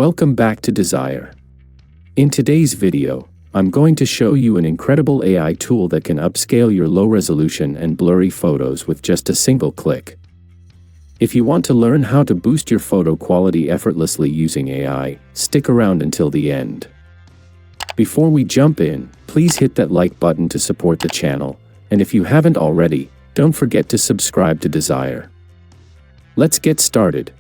Welcome back to Desire. In today's video, I'm going to show you an incredible AI tool that can upscale your low-resolution and blurry photos with just a single click. If you want to learn how to boost your photo quality effortlessly using AI, stick around until the end. Before we jump in, please hit that like button to support the channel, and if you haven't already, don't forget to subscribe to Desire. Let's get started.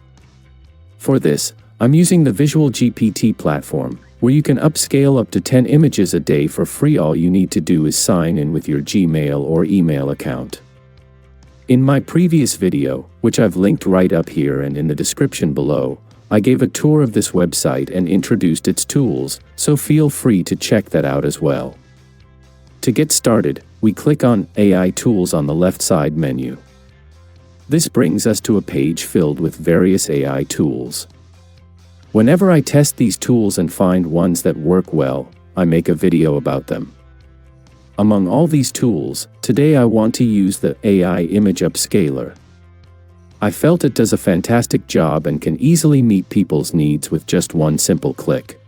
For this, I'm using the VisualGPT platform, where you can upscale up to 10 images a day for free. All you need to do is sign in with your Gmail or email account. In my previous video, which I've linked right up here and in the description below, I gave a tour of this website and introduced its tools, so feel free to check that out as well. To get started, we click on AI Tools on the left side menu. This brings us to a page filled with various AI tools. Whenever I test these tools and find ones that work well, I make a video about them. Among all these tools, today I want to use the AI Image Upscaler. I felt it does a fantastic job and can easily meet people's needs with just one simple click.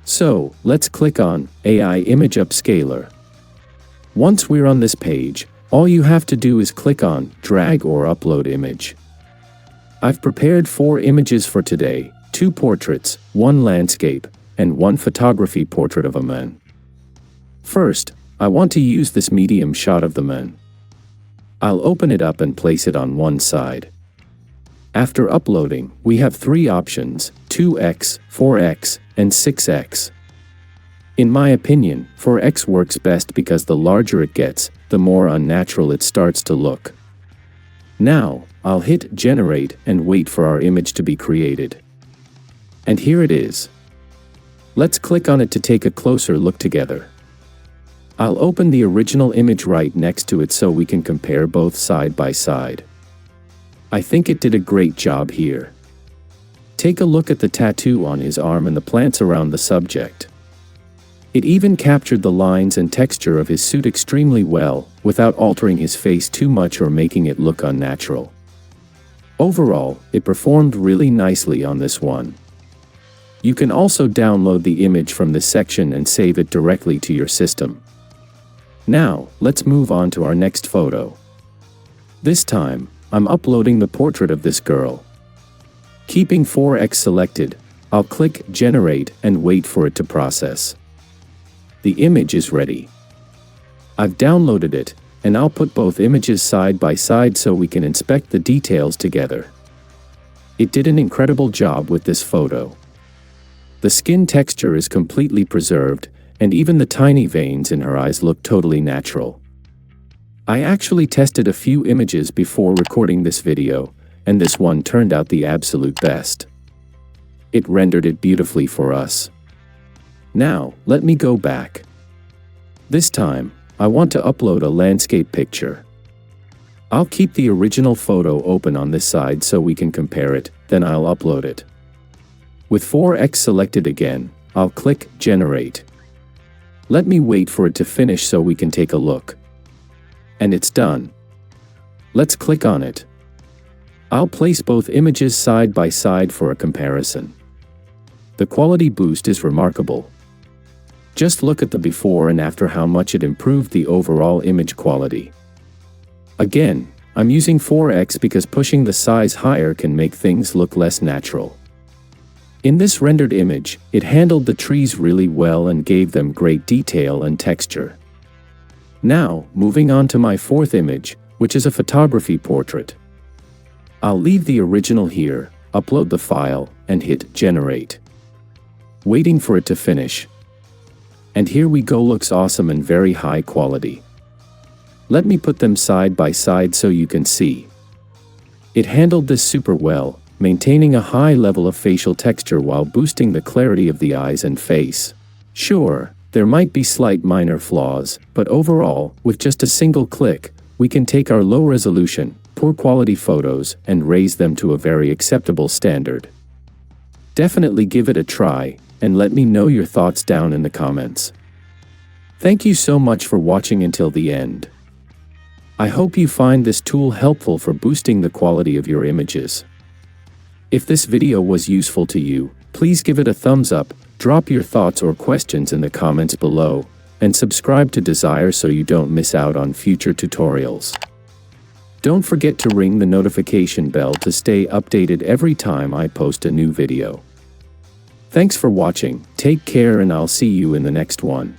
So, let's click on AI Image Upscaler. Once we're on this page, all you have to do is click on Drag or Upload Image. I've prepared 4 images for today. 2 portraits, 1 landscape, and 1 photography portrait of a man. First, I want to use this medium shot of the man. I'll open it up and place it on one side. After uploading, we have 3 options, 2x, 4x, and 6x. In my opinion, 4x works best because the larger it gets, the more unnatural it starts to look. Now, I'll hit Generate and wait for our image to be created. And here it is. Let's click on it to take a closer look together. I'll open the original image right next to it so we can compare both side by side. I think it did a great job here. Take a look at the tattoo on his arm and the plants around the subject. It even captured the lines and texture of his suit extremely well, without altering his face too much or making it look unnatural. Overall, it performed really nicely on this one. You can also download the image from this section and save it directly to your system. Now, let's move on to our next photo. This time, I'm uploading the portrait of this girl. Keeping 4x selected, I'll click Generate and wait for it to process. The image is ready. I've downloaded it, and I'll put both images side by side so we can inspect the details together. It did an incredible job with this photo. The skin texture is completely preserved, and even the tiny veins in her eyes look totally natural. I actually tested a few images before recording this video, and this one turned out the absolute best. It rendered it beautifully for us. Now, let me go back. This time, I want to upload a landscape picture. I'll keep the original photo open on this side so we can compare it, then I'll upload it. With 4x selected again, I'll click Generate. Let me wait for it to finish so we can take a look. And it's done. Let's click on it. I'll place both images side by side for a comparison. The quality boost is remarkable. Just look at the before and after, how much it improved the overall image quality. Again, I'm using 4x because pushing the size higher can make things look less natural. In this rendered image, it handled the trees really well and gave them great detail and texture. Now, moving on to my 4th image, which is a photography portrait. I'll leave the original here, upload the file, and hit Generate. Waiting for it to finish. And here we go, looks awesome and very high quality. Let me put them side by side so you can see. It handled this super well, maintaining a high level of facial texture while boosting the clarity of the eyes and face. Sure, there might be slight minor flaws, but overall, with just a single click, we can take our low-resolution, poor-quality photos and raise them to a very acceptable standard. Definitely give it a try, and let me know your thoughts down in the comments. Thank you so much for watching until the end. I hope you find this tool helpful for boosting the quality of your images. If this video was useful to you, Please give it a thumbs up, drop your thoughts or questions in the comments below, and subscribe to Desire so you don't miss out on future tutorials. Don't forget to ring the notification bell to stay updated every time I post a new video. Thanks for watching, take care, and I'll see you in the next one.